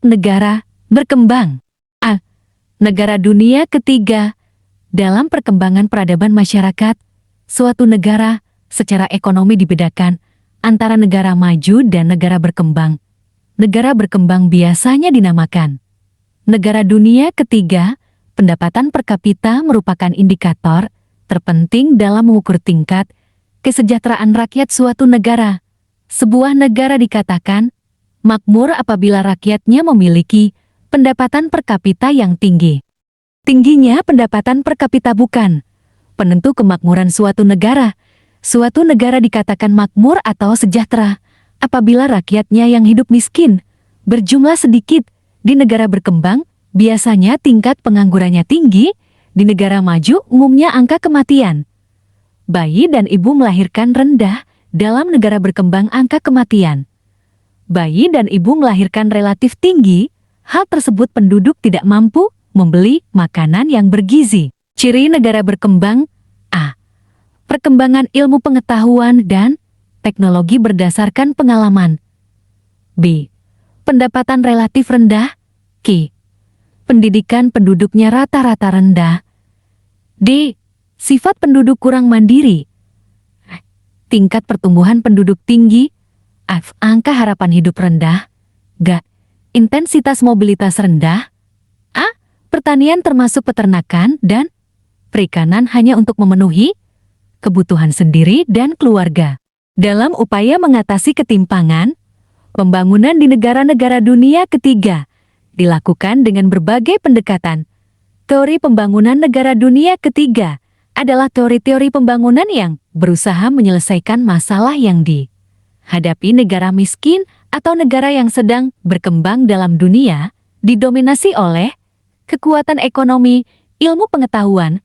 negara berkembang. A. Negara dunia ketiga. Dalam perkembangan peradaban masyarakat, suatu negara secara ekonomi dibedakan antara negara maju dan negara berkembang. Negara berkembang biasanya dinamakan negara dunia ketiga. Pendapatan per kapita merupakan indikator terpenting dalam mengukur tingkat kesejahteraan rakyat suatu negara. Sebuah negara dikatakan makmur apabila rakyatnya memiliki pendapatan per kapita yang tinggi. Tingginya pendapatan per kapita bukan penentu kemakmuran suatu negara. Suatu negara dikatakan makmur atau sejahtera apabila rakyatnya yang hidup miskin berjumlah sedikit. Di negara berkembang, biasanya tingkat penganggurannya tinggi. Di negara maju, umumnya angka kematian bayi dan ibu melahirkan rendah. Dalam negara berkembang, angka kematian bayi dan ibu melahirkan relatif tinggi. Hal tersebut penduduk tidak mampu membeli makanan yang bergizi. Ciri negara berkembang: A. Perkembangan ilmu pengetahuan dan teknologi berdasarkan pengalaman. B. Pendapatan relatif rendah. Q. Pendidikan penduduknya rata-rata rendah. D. Sifat penduduk kurang mandiri. Tingkat pertumbuhan penduduk tinggi. F. Angka harapan hidup rendah. G. Intensitas mobilitas rendah. A. Pertanian termasuk peternakan dan perikanan hanya untuk memenuhi kebutuhan sendiri dan keluarga. Dalam upaya mengatasi ketimpangan, pembangunan di negara-negara dunia ketiga dilakukan dengan berbagai pendekatan. Teori pembangunan negara dunia ketiga adalah teori-teori pembangunan yang berusaha menyelesaikan masalah yang dihadapi negara miskin atau negara yang sedang berkembang dalam dunia, didominasi oleh kekuatan ekonomi, ilmu pengetahuan,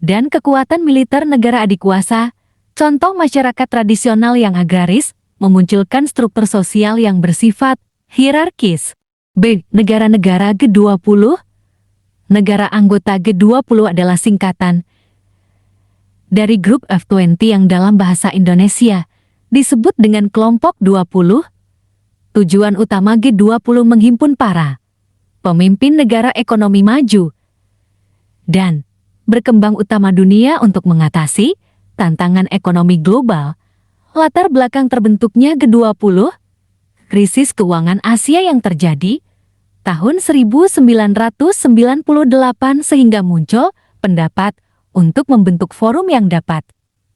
dan kekuatan militer negara adikuasa. Contoh masyarakat tradisional yang agraris memunculkan struktur sosial yang bersifat hierarkis. B. Negara-negara G20. Negara anggota G20 adalah singkatan dari grup F20 yang dalam bahasa Indonesia disebut dengan kelompok 20. Tujuan utama G20 menghimpun para pemimpin negara ekonomi maju dan berkembang utama dunia untuk mengatasi tantangan ekonomi global. Latar belakang terbentuknya G20, krisis keuangan Asia yang terjadi tahun 1998 sehingga muncul pendapat untuk membentuk forum yang dapat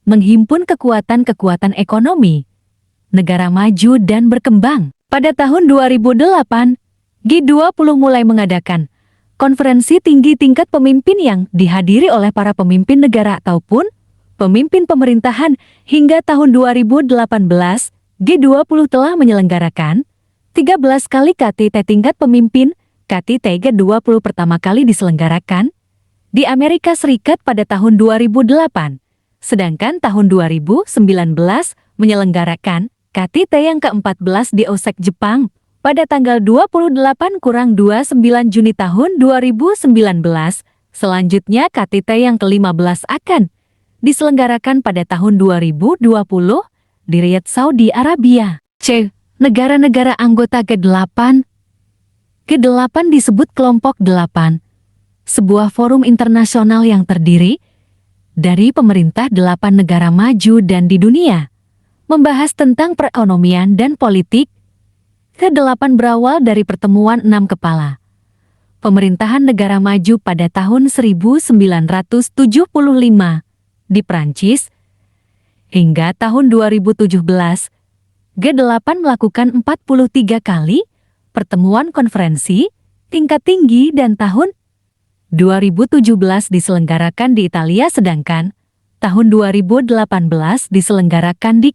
menghimpun kekuatan-kekuatan ekonomi negara maju dan berkembang. Pada tahun 2008, G20 mulai mengadakan konferensi tinggi tingkat pemimpin yang dihadiri oleh para pemimpin negara ataupun pemimpin pemerintahan. Hingga tahun 2018, G20 telah menyelenggarakan 13 kali KTT tingkat pemimpin. KTT G20 pertama kali diselenggarakan di Amerika Serikat pada tahun 2008, sedangkan tahun 2019 menyelenggarakan KTT yang ke-14 di Osaka, Jepang pada tanggal 28-29 Juni tahun 2019. Selanjutnya KTT yang ke-15 akan diselenggarakan pada tahun 2020 di Riyadh, Saudi Arabia. C. Negara-negara anggota G8. G8 disebut kelompok 8, sebuah forum internasional yang terdiri dari pemerintah 8 negara maju dan di dunia, membahas tentang perekonomian dan politik. G8 berawal dari pertemuan 6 kepala pemerintahan negara maju pada tahun 1975 di Prancis. Hingga tahun 2017, G8 melakukan 43 kali pertemuan konferensi tingkat tinggi dan tahun 2017 diselenggarakan di Italia, sedangkan tahun 2018 diselenggarakan di